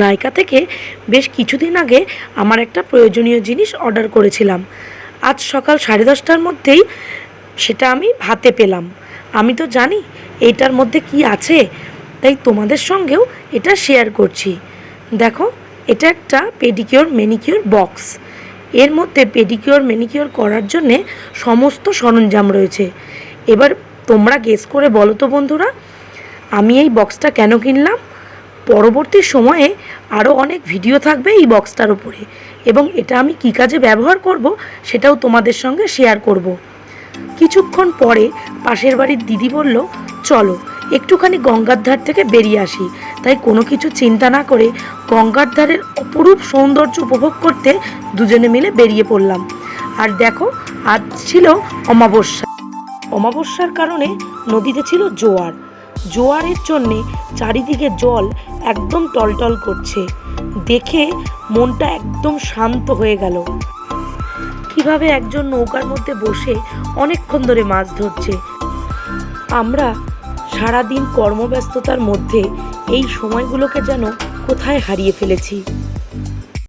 নাইকা থেকে বেশ কিছুদিন আগে আমার একটা প্রয়োজনীয় জিনিস অর্ডার করেছিলাম। আজ সকাল 10:30টার মধ্যেই সেটা আমি হাতে পেলাম। আমি তো জানি এইটার মধ্যে কি আছে, তাই তোমাদের সঙ্গেও এটা শেয়ার করছি। দেখো, এটা একটা পেডিকিওর ম্যানিকিওর বক্স। এর মধ্যে পেডিকিওর ম্যানিকিওর করার জন্যে সমস্ত সরঞ্জাম রয়েছে। এবার তোমরা গেস করে বলো তো বন্ধুরা, আমি এই বক্সটা কেন কিনলাম? পরবর্তী সময়ে আরও অনেক ভিডিও থাকবে এই বক্সটার উপরে, এবং এটা আমি কী কাজে ব্যবহার করব সেটাও তোমাদের সঙ্গে শেয়ার করব। কিছুক্ষণ পরে পাশের বাড়ির দিদি বলল, চলো একটুখানি গঙ্গার ধার থেকে বেরিয়ে আসি। তাই কোনো কিছু চিন্তা না করে গঙ্গার ধারের অপরূপ সৌন্দর্য উপভোগ করতে দুজনে মিলে বেরিয়ে পড়লাম। আর দেখো, আজ ছিল অমাবস্যা। অমাবস্যার কারণে নদীতে ছিল জোয়ার। জোয়ারের জন্যে চারিদিকে জল একদম টলটল করছে। দেখে মনটা একদম শান্ত হয়ে গেল। কিভাবে একজন নৌকার মধ্যে বসে অনেকক্ষণ ধরে মাছ ধরছে। আমরা সারাদিন কর্মব্যস্ততার মধ্যে এই সময়গুলোকে যেন কোথায় হারিয়ে ফেলেছি।